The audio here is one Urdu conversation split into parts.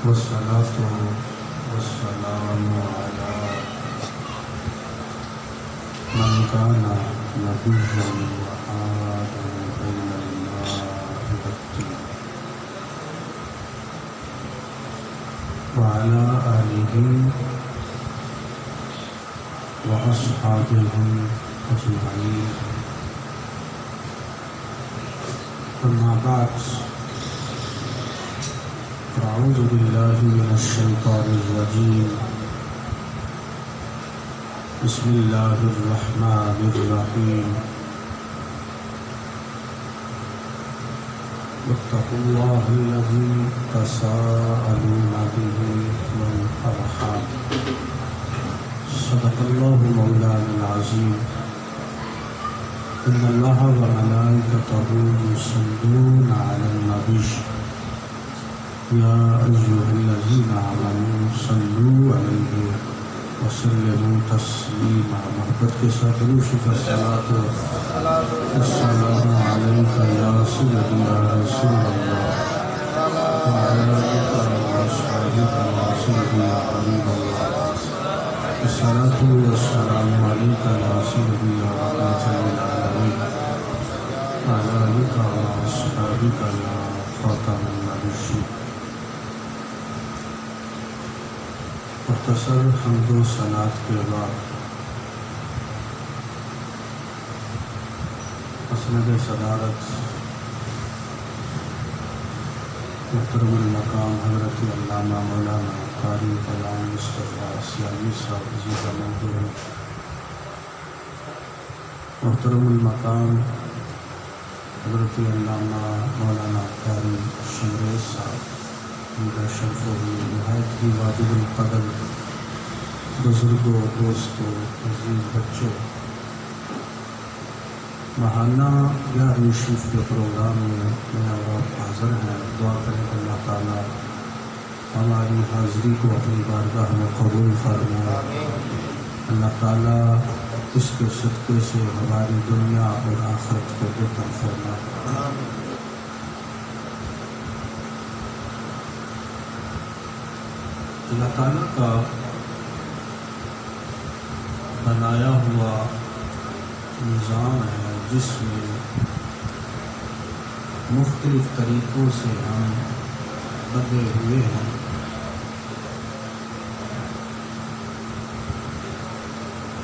والصلاة والسلام على من كان نبيا وآدم بين الماء والطين وعلى آله وأصحابه أجمعين. أما بعد، أعوذ بالله من الشيطان الرجيم. بسم الله الرحمن الرحيم. واتقوا الله الذي تساءلون به والأرحام. صدق الله مولانا العظيم. إن الله وملائكته يصلون على النبي يا أيها الذين آمنوا صلوا عليه وسلموا تسليما. محبت کے ساتھ روشف الصلاة والسلام عليك يا سيدي يا رسول الله وعلى آلك وأصحابك يا سيدي يا حبيب الله. الصلاة والسلام عليك يا سيدي يا رحمة للعالمين وعلى آلك وأصحابك يا خاتم النبيين. مختصر حمد و صلات کے بعد مسند صدارت محترم المقام حضرت علامہ مولانا قاری غلام مصطفیٰ سیالی صاحب عزیز محترم، محترم المقام حضرت علامہ مولانا قاری شمریز صاحب شرف و نہایت ہی واجب القدر بزرگوں، دوستوں، عزیز بچوں، ماہانہ یا شریف کے پروگرام میں آپ حاضر ہیں. دعا کریں کہ اللہ تعالیٰ ہماری حاضری کو اپنی بارگاہ میں قبول فرمائے. اللہ تعالیٰ اس کے صدقے سے ہماری دنیا اور آخرت کو بہتر فرمائے. اللہ تعالیٰ کا بنایا ہوا نظام ہے جس میں مختلف طریقوں سے ہم بدلے ہوئے ہیں.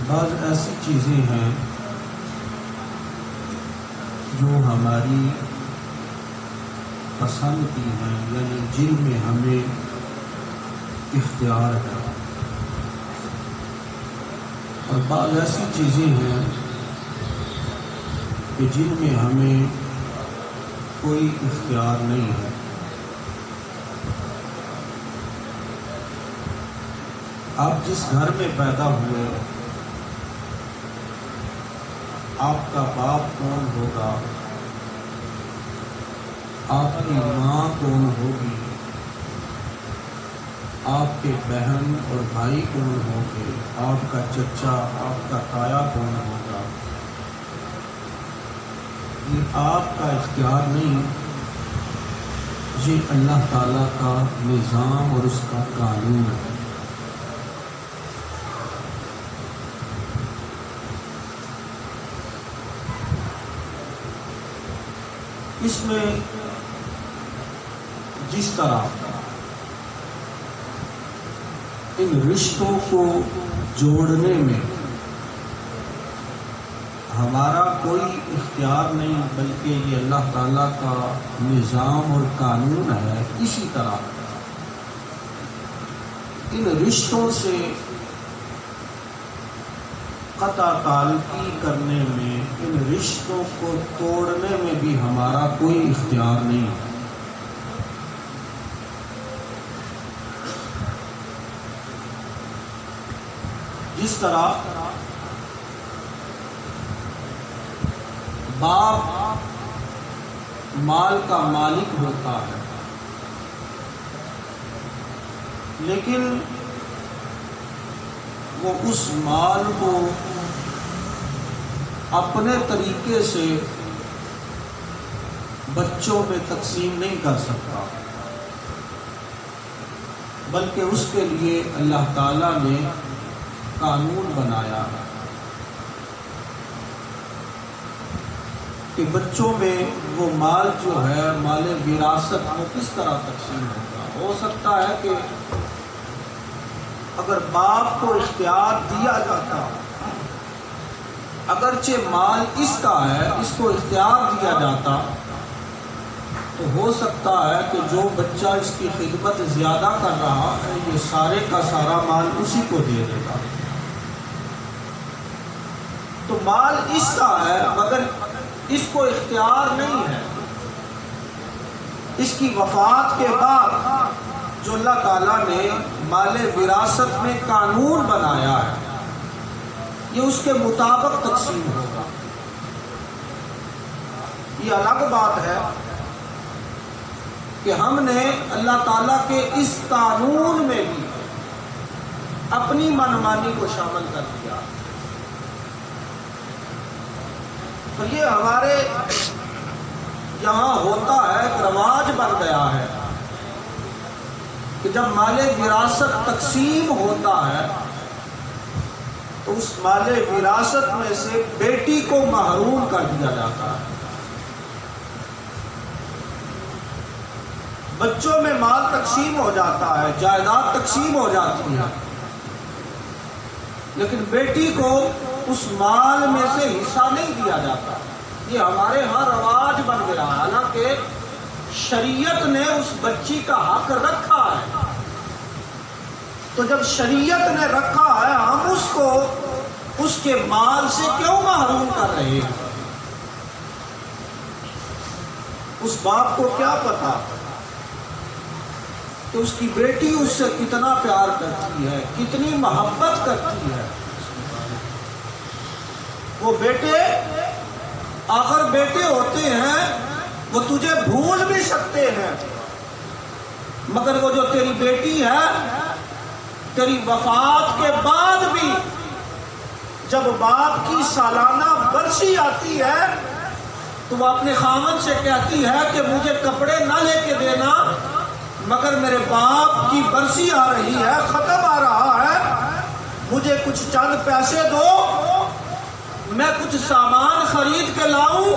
بعض ایسی چیزیں ہیں جو ہماری پسند کی ہیں، یعنی جن میں ہمیں اختیار ہے، اور بعض ایسی چیزیں ہیں کہ جن میں ہمیں کوئی اختیار نہیں ہے. آپ جس گھر میں پیدا ہوئے، آپ کا باپ کون ہوگا، آپ کی ماں کون ہوگی، آپ کے بہن اور بھائی کون ہوں گے، آپ کا چچا، آپ کا تایا کون ہوگا، یہ آپ کا اختیار نہیں، یہ اللہ تعالیٰ کا نظام اور اس کا قانون ہے. اس میں جس طرح ان رشتوں کو جوڑنے میں ہمارا کوئی اختیار نہیں بلکہ یہ اللہ تعالیٰ کا نظام اور قانون ہے، اسی طرح ان رشتوں سے قطع تعلقی کرنے میں، ان رشتوں کو توڑنے میں بھی ہمارا کوئی اختیار نہیں. جس طرح باپ مال کا مالک ہوتا ہے، لیکن وہ اس مال کو اپنے طریقے سے بچوں میں تقسیم نہیں کر سکتا. بلکہ اس کے لیے اللہ تعالیٰ نے قانون بنایا ہے کہ بچوں میں وہ مال جو ہے مال وراثت وہ کس طرح تقسیم ہوگا۔ ہو سکتا ہے کہ اگر باپ کو اختیار دیا جاتا، اگرچہ مال اس کا ہے، اس کو اختیار دیا جاتا، تو ہو سکتا ہے کہ جو بچہ اس کی خدمت زیادہ کر رہا ہے یہ سارے کا سارا مال اسی کو دے دے گا۔ تو مال اس کا ہے مگر اس کو اختیار نہیں ہے۔ اس کی وفات کے بعد جو اللہ تعالیٰ نے مال وراثت میں قانون بنایا ہے یہ اس کے مطابق تقسیم ہوگا۔ یہ الگ بات ہے کہ ہم نے اللہ تعالیٰ کے اس قانون میں بھی اپنی منمانی کو شامل کر دیا، تو یہ ہمارے یہاں ہوتا ہے، ایک رواج بن گیا ہے کہ جب مال وراثت تقسیم ہوتا ہے تو اس مال وراثت میں سے بیٹی کو محروم کر دیا جاتا ہے۔ بچوں میں مال تقسیم ہو جاتا ہے، جائیداد تقسیم ہو جاتی ہے، لیکن بیٹی کو اس مال میں سے حصہ نہیں دیا جاتا۔ یہ ہمارے ہاں رواج بن گیا، حالانکہ شریعت نے اس بچی کا حق رکھا ہے۔ تو جب شریعت نے رکھا ہے ہم اس کو اس کے مال سے کیوں محروم کر رہے ہیں؟ اس باپ کو کیا پتا کہ اس کی بیٹی اس سے کتنا پیار کرتی ہے، کتنی محبت کرتی ہے۔ وہ بیٹے آخر بیٹے ہوتے ہیں، وہ تجھے بھول بھی سکتے ہیں، مگر وہ جو تیری بیٹی ہے تیری وفات کے بعد بھی جب باپ کی سالانہ برسی آتی ہے تو وہ اپنے خاوند سے کہتی ہے کہ مجھے کپڑے نہ لے کے دینا، مگر میرے باپ کی برسی آ رہی ہے، ختم آ رہا ہے، مجھے کچھ چند پیسے دو، میں کچھ سامان خرید کے لاؤں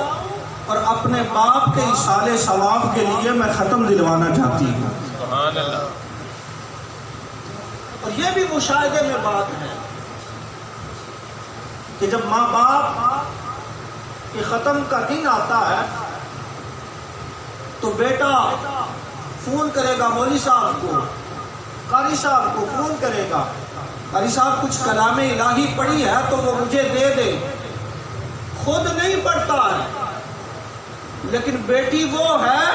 اور اپنے باپ کے ایصال ثواب کے لیے میں ختم دلوانا چاہتی ہوں۔ سبحان اللہ۔ اور یہ بھی مشاہدے میں بات ہے کہ جب ماں باپ کے ختم کا دن آتا ہے تو بیٹا فون کرے گا مولوی صاحب کو، قاری صاحب کو فون کرے گا، قاری صاحب کچھ کلام الہی پڑھی ہے تو وہ مجھے دے دے۔ خود نہیں پڑھتا ہے، لیکن بیٹی وہ ہے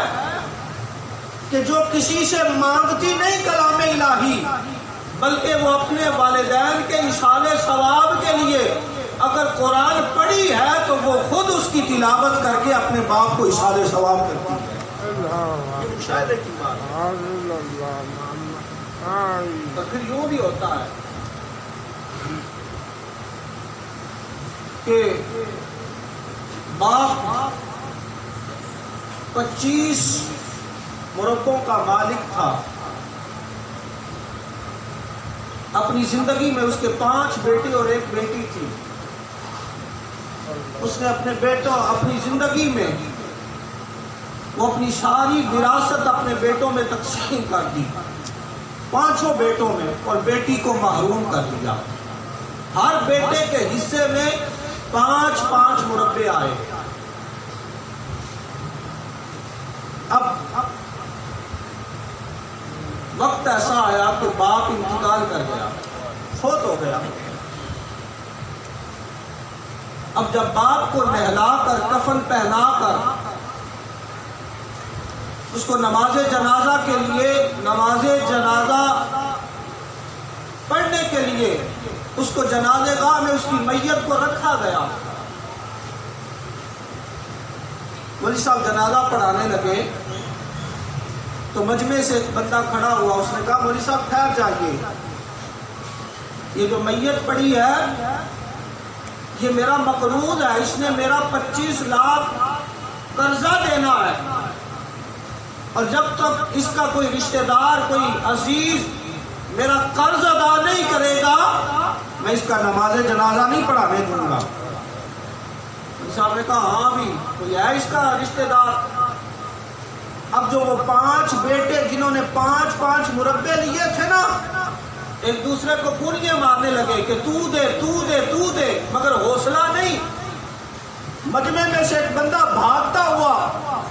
کہ جو کسی سے مانگتی نہیں کلام الہی، بلکہ وہ اپنے والدین کے ایصال ثواب کے لیے اگر قرآن پڑھی ہے تو وہ خود اس کی تلاوت کر کے اپنے باپ کو ایصال ثواب کرتی ہے۔ مشاہدے کی بات ہے۔ پھر یوں بھی ہوتا ہے کہ باپ 25 مربوں کا مالک تھا، اپنی زندگی میں اس کے 5 بیٹے اور 1 بیٹی تھی۔ اس نے اپنی زندگی میں وہ اپنی ساری وراثت اپنے بیٹوں میں تقسیم کر دی، 5 بیٹوں میں، اور بیٹی کو محروم کر دیا۔ ہر بیٹے کے حصے میں 5 مربے آئے۔ اب وقت ایسا آیا کہ باپ انتقال کر گیا، فوت ہو گیا۔ اب جب باپ کو نہلا کر کفن پہنا کر اس کو نماز جنازہ کے لیے نماز جنازہ پڑھنے کے لیے اس کو جنازہ گاہ میں اس کی میت کو رکھا گیا، مولوی صاحب جنازہ پڑھانے لگے تو مجمع سے ایک بندہ کھڑا ہوا، اس نے کہا مولوی صاحب ٹھہر جائیے، یہ جو میت پڑی ہے یہ میرا مقروض ہے، اس نے میرا 25 لاکھ قرضہ دینا ہے، اور جب تک اس کا کوئی رشتہ دار کوئی عزیز میرا قرض ادا نہیں کرے گا میں اس کا نماز جنازہ نہیں پڑھانے دوں گا۔ صاحب نے کہا ہاں بھی کوئی ہے اس کا رشتہ دار؟ اب جو وہ 5 بیٹے جنہوں نے 5 مربے لیے تھے نا، ایک دوسرے کو گولیاں مارنے لگے کہ تو دے تو دے تو دے، مگر حوصلہ نہیں۔ مجمع میں سے ایک بندہ بھاگتا ہوا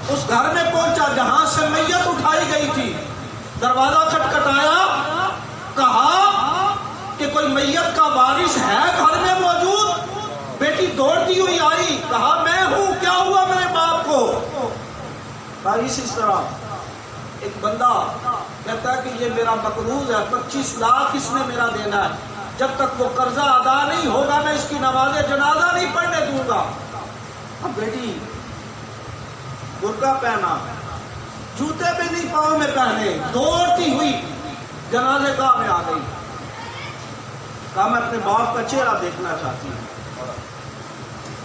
اس گھر میں پہنچا جہاں سے میت اٹھائی گئی تھی، دروازہ کھٹکھٹایا، کہا کہ کوئی میت کا وارث ہے گھر میں موجود؟ بیٹی دوڑتی ہوئی آئی، کہا میں ہوں، کیا ہوا میرے باپ کو؟ وارث اس طرح ایک بندہ کہتا ہے کہ یہ میرا مقروض ہے، 25 لاکھ اس نے میرا دینا ہے، جب تک وہ قرضہ ادا نہیں ہوگا میں اس کی نماز جنازہ نہیں پڑھنے دوں گا۔ اب بیٹی برقع پہنا، جوتے بھی نہیں پاؤں میں پہنے، دوڑتی ہوئی جنازے گاہ میں آ گئی، کہا میں اپنے باپ کا چہرہ دیکھنا چاہتی ہوں۔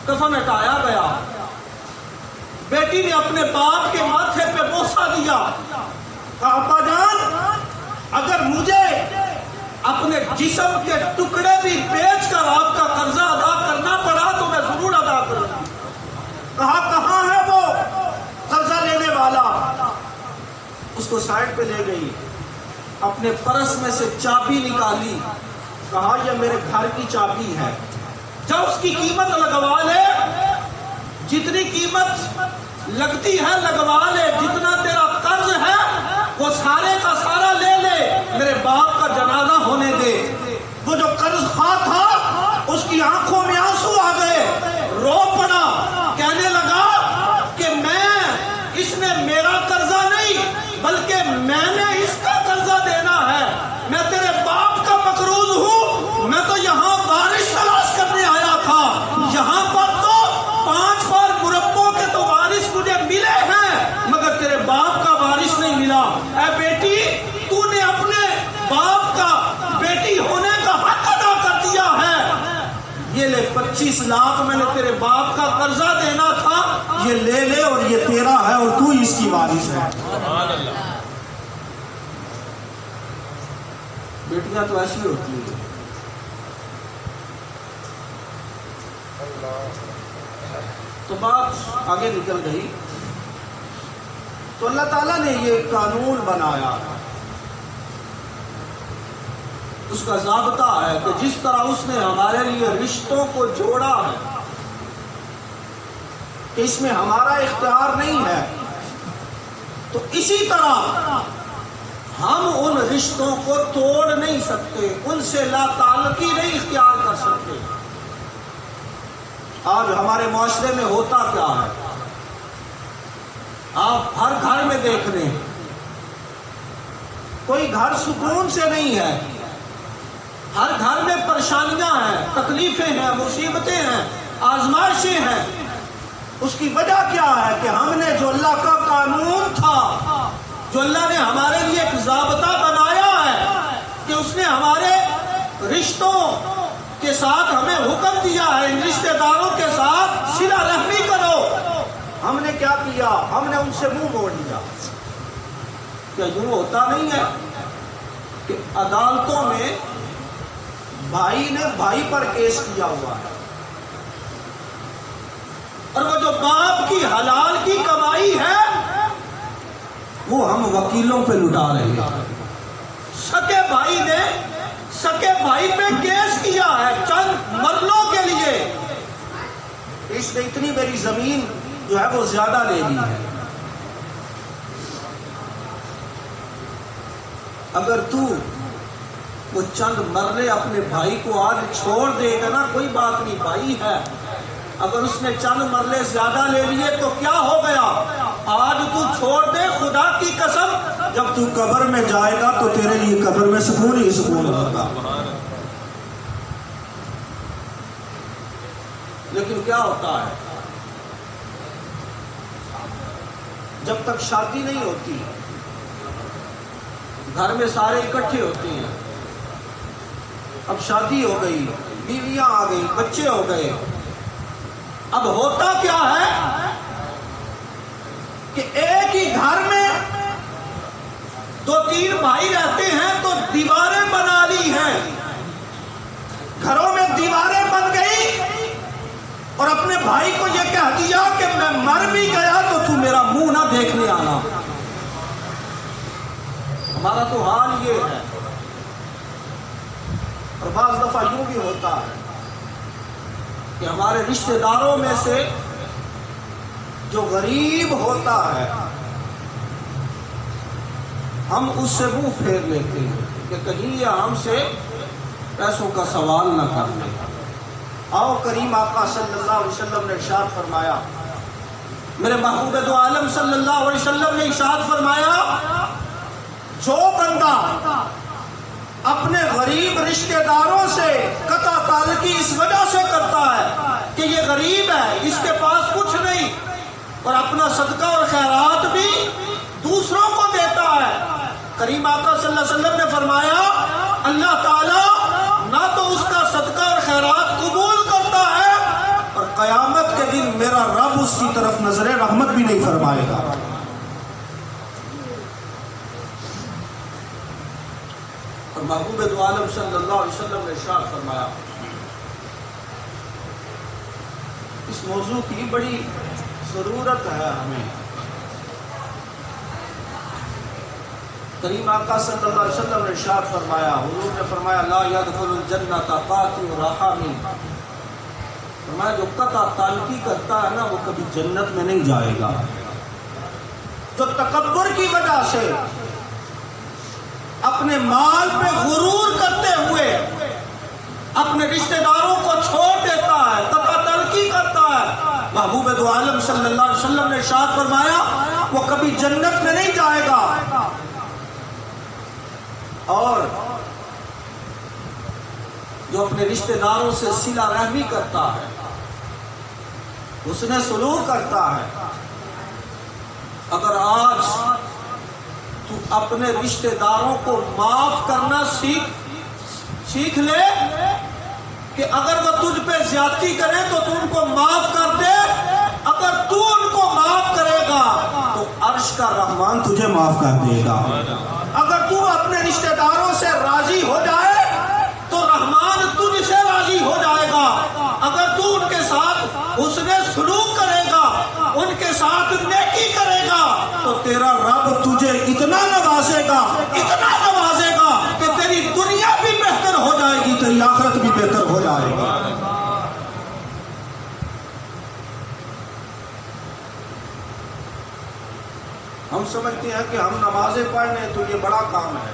کفن ہٹایا گیا، بیٹی نے اپنے باپ کے ماتھے پہ بوسہ دیا، کہا ابا جان اگر مجھے اپنے جسم کے ٹکڑے بھی بیچ کر آپ کا قرضہ ادا کرنا پڑا تو میں ضرور ادا کروں گا۔ کہا کہاں ہے وہ قرضہ لینے والا؟ اس کو سائڈ پہ لے گئی، اپنے پرس میں سے چابی نکالی، کہا یہ میرے گھر کی چابی ہے، جب اس کی قیمت لگوا لے، جتنی قیمت لگتی ہے لگوا لے، جتنا تیرا قرض ہے وہ سارے کا سارا لے لے، میرے باپ کا جنازہ ہونے دے۔ وہ جو قرض خواہ تھا اس کی آنکھوں میں آنسو آ گئے، رو پڑا، کہنے لگا کہ اس نے میرا قرضہ نہیں بلکہ میں نے اس کا قرضہ دینا ہے، میں تیرے باپ کا مقروض ہوں، میں تو یہاں وارث تلاش کرنے آیا تھا، یہاں پر تو 5 مربوں کے تو وارث مجھے ملے ہیں مگر تیرے باپ کا وارث نہیں ملا۔ اے بیٹی تو نے اپنے باپ کا بیٹی ہونے کا حق ادا کر دیا ہے، یہ لے 25 لاکھ میں نے تیرے باپ کا قرضہ دینا تھا، یہ لے لے اور یہ تیرا ہے اور تو اس کی وارث ہے۔ بیٹیاں تو ایسی ہوتی ہیں۔ تو بات آگے نکل گئی تو اللہ تعالیٰ نے یہ قانون بنایا، اس کا ضابطہ ہے کہ جس طرح اس نے ہمارے لیے رشتوں کو جوڑا ہے کہ اس میں ہمارا اختیار نہیں ہے، تو اسی طرح ہم ان رشتوں کو توڑ نہیں سکتے، ان سے لا تعلقی نہیں اختیار کر سکتے۔ آج ہمارے معاشرے میں ہوتا کیا ہے، آپ ہر گھر میں دیکھ لیں، کوئی گھر سکون سے نہیں ہے، ہر گھر میں پریشانیاں ہیں، تکلیفیں ہیں، مصیبتیں ہیں، آزمائشیں ہیں۔ اس کی وجہ کیا ہے کہ ہم نے جو اللہ کا قانون تھا، جو اللہ نے ہمارے لیے ایک ضابطہ بنایا ہے کہ اس نے ہمارے رشتوں کے ساتھ ہمیں حکم دیا ہے ان رشتہ داروں کے ساتھ صلہ رحمی کرو، ہم نے کیا کیا؟ ہم نے ان سے منہ موڑ لیا۔ کیا یوں ہوتا نہیں ہے کہ عدالتوں میں بھائی نے بھائی پر کیس کیا ہوا ہے اور وہ جو باپ کی حلال کی کمائی ہے وہ ہم وکیلوں پہ لٹا رہے ہیں۔ سکے بھائی نے سکے بھائی پہ کیس کیا ہے چند مرلوں کے لیے، اس نے اتنی میری زمین جو ہے وہ زیادہ لے لی ہے۔ اگر تو وہ چند مرلے اپنے بھائی کو آج چھوڑ دے گا نا، کوئی بات نہیں، بھائی ہے، اگر اس نے چند مرلے زیادہ لے لیے تو کیا ہو گیا؟ آج تو چھوڑ دے، خدا کی قسم جب تو قبر میں جائے گا تو تیرے لیے قبر میں سکون ہی سکون ہوگا۔ لیکن کیا ہوتا ہے جب تک شادی نہیں ہوتی گھر میں سارے اکٹھے ہوتے ہیں، اب شادی ہو گئی، بیویاں آ گئی، بچے ہو گئے، اب ہوتا کیا ہے کہ ایک ہی گھر میں دو تین بھائی رہتے ہیں تو دیواریں بنا لی ہیں، گھروں میں دیواریں بن گئی، اور اپنے بھائی کو یہ کہہ دیا کہ میں مر بھی گیا تو تو میرا منہ نہ دیکھنے آنا۔ ہمارا تو حال یہ ہے، اور بعض دفعہ یوں بھی ہوتا ہے کہ ہمارے رشتہ داروں میں سے جو غریب ہوتا ہے ہم اس سے منہ پھیر لیتے ہیں کہ کہیں یہ ہم سے پیسوں کا سوال نہ کر لے۔ آؤ کریم آقا صلی اللہ علیہ وسلم نے ارشاد فرمایا، میرے محبوب دو عالم صلی اللہ علیہ وسلم نے ارشاد فرمایا، جو بندہ اپنے غریب رشتہ داروں سے قطع تعلقی اس وجہ سے کرتا ہے کہ یہ غریب ہے، اس کے پاس کچھ نہیں، اور اپنا صدقہ اور خیرات بھی دوسروں کو دیتا ہے، کریم آقا صلی اللہ علیہ وسلم نے فرمایا اللہ تعالی نہ تو اس کا صدقہ اور خیرات قبول کرتا ہے، اور قیامت کے دن میرا رب اس کی طرف نظر رحمت بھی نہیں فرمائے گا۔ اور محبوب دو عالم صلی اللہ علیہ وسلم نے ارشاد فرمایا، اس موضوع کی بڑی ضرورت ہے ہمیں۔ کریم آقا صلی اللہ علیہ وسلم نے ارشاد فرمایا، حضور نے فرمایا لا يدخل الجنۃ قاطع رحم، فرمایا جو قطع تعلقی کرتا ہے نا وہ کبھی جنت میں نہیں جائے گا۔ جو تکبر کی وجہ سے اپنے مال پہ غرور کرتے ہوئے اپنے رشتہ داروں کو چھوڑ دیتا ہے، قطع تعلقی کرتا ہے، محبوب دو عالم صلی اللہ علیہ وسلم نے ارشاد فرمایا وہ کبھی جنت میں نہیں جائے گا۔ اور جو اپنے رشتہ داروں سے صلہ رحمی کرتا ہے، حسن سلوک کرتا ہے، اگر آج تو اپنے رشتہ داروں کو معاف کرنا سیکھ لے کہ اگر وہ تجھ پہ زیادتی کرے تو تو ان کو معاف کر دے، اگر تو ان کو معاف کرے گا تو عرش کا رحمان تجھے معاف کر دے گا۔ اگر تو اپنے رشتہ داروں سے راضی ہو جائے تو رحمان تجھ سے راضی ہو جائے گا، اگر تو ان کے ساتھ حسن سلوک کرے گا، ان کے ساتھ نیکی کرے گا تو تیرا رب تجھے اتنا نوازے گا، اتنا نوازے گا کہ تیری دنیا بھی بہتر ہو جائے گی، تیری آخرت بھی بہتر ہو جائے گی۔ ہم سمجھتے ہیں کہ ہم نمازیں پڑھ لیں تو یہ بڑا کام ہے،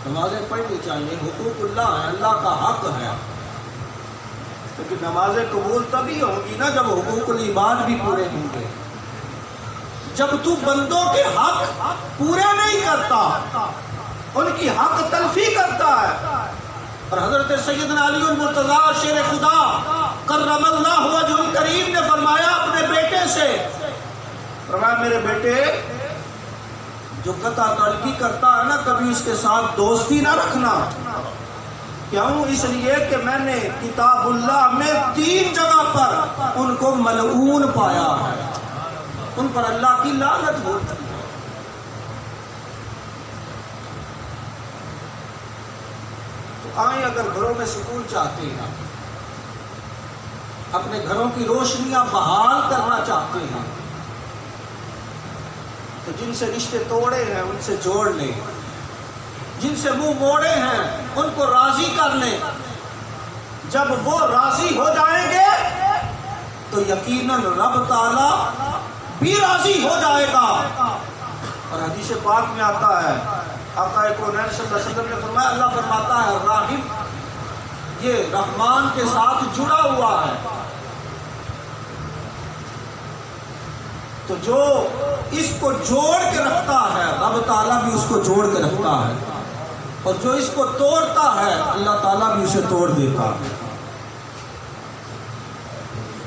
نمازیں پڑھنی چاہیے، حقوق اللہ ہے، اللہ کا حق ہے، لیکن نمازیں قبول تبھی ہوں گی نا جب حقوق العباد بھی پورے ہوں گے۔ جب تو بندوں کے حق پورے نہیں کرتا، ان کی حق تلفی کرتا ہے، اور حضرت سیدنا علی المرتضیٰ شیر خدا کرم اللہ وجہ الکریم نے فرمایا اپنے بیٹے سے، فرمایا میرے بیٹے جو قطع تعلقی کرتا ہے نا کبھی اس کے ساتھ دوستی نہ رکھنا۔ کیوں؟ اس لیے کہ میں نے کتاب اللہ میں 3 جگہ پر ان کو ملعون پایا ہے، ان پر اللہ کی لعنت ہوتی ہے۔ تو آئیں اگر گھروں میں سکون چاہتے ہیں، اپنے گھروں کی روشنیاں بحال کرنا چاہتے ہیں، تو جن سے رشتے توڑے ہیں ان سے جوڑ لیں، جن سے منہ موڑے ہیں ان کو راضی کر لیں۔ جب وہ راضی ہو جائیں گے تو یقیناً رب تعالی بھی راضی ہو جائے گا۔ اور حدیث پاک میں آتا ہے، آقا کونین صلی اللہ علیہ وسلم نے فرمایا، اللہ فرماتا ہے راحم یہ رحمان کے ساتھ جڑا ہوا ہے، تو جو اس کو جوڑ کے رکھتا ہے رب تعالیٰ بھی اس کو جوڑ کے رکھتا ہے، اور جو اس کو توڑتا ہے اللہ تعالیٰ بھی اسے توڑ دیتا ہے۔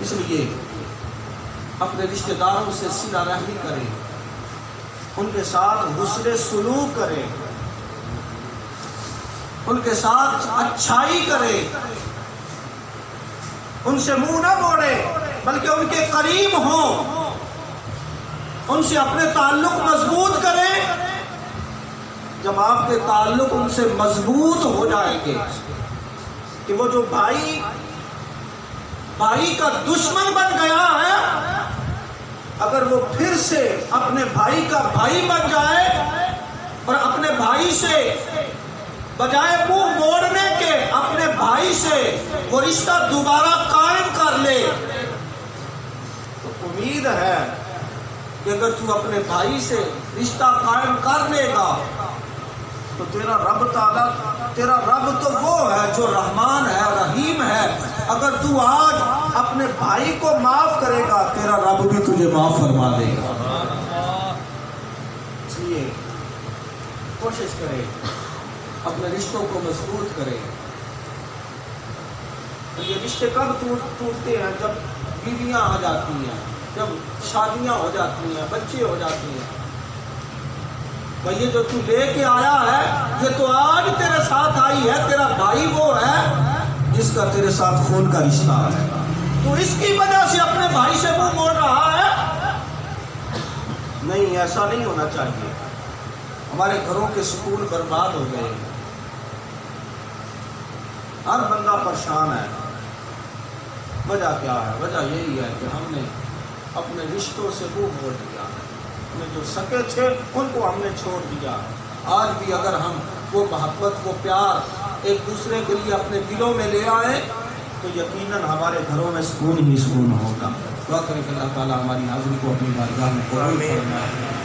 اس لیے اپنے رشتہ داروں سے صلہ رحمی کریں، ان کے ساتھ حسن سلوک کریں، ان کے ساتھ اچھائی کریں، ان سے منہ نہ موڑے بلکہ ان کے قریب ہوں، ان سے اپنے تعلق مضبوط کریں، جب آپ کے تعلق ان سے مضبوط ہو جائیں گے کہ وہ جو بھائی کا دشمن بن گیا ہے، اگر وہ پھر سے اپنے بھائی کا بھائی بن جائے اور اپنے بھائی سے بجائے منہ موڑنے کے اپنے بھائی سے وہ رشتہ دوبارہ قائم کر لے، تو امید ہے کہ اگر تو اپنے بھائی سے رشتہ قائم کر لے گا تو تیرا رب تو وہ ہے جو رحمان ہے، رحیم ہے۔ اگر تو آج اپنے بھائی کو معاف کرے گا، تیرا رب بھی تجھے معاف فرما دے گا۔ اس لیے کوشش کرے، اپنے رشتوں کو مضبوط کرے۔ یہ رشتے کب ٹوٹتے ہیں؟ جب بیویاں آ جاتی ہیں، جب شادیاں ہو جاتی ہیں، بچے ہو جاتے ہیں۔ یہ جو تو لے کے آیا ہے، یہ تو آج تیرے ساتھ آئی ہے، تیرا بھائی وہ ہے جس کا تیرے ساتھ خون کا رشتہ ہے، تو اس کی وجہ سے اپنے بھائی سے منہ موڑ رہا ہے۔ نہیں، ایسا نہیں ہونا چاہیے۔ ہمارے گھروں کے سکون برباد ہو گئے، ہر بندہ پریشان ہے۔ وجہ کیا ہے؟ وجہ یہی ہے کہ ہم نے اپنے رشتوں سے منہ موڑ دیا، ہمیں جو سکے تھے ان کو ہم نے چھوڑ دیا۔ آج بھی اگر ہم وہ محبت، وہ پیار ایک دوسرے کے لیے اپنے دلوں میں لے آئے تو یقیناً ہمارے گھروں میں سکون ہی سکون ہوگا۔ دعا کریں کہ اللہ تعالیٰ ہماری حاضری کو اپنی بارگاہ میں قبول فرمائے۔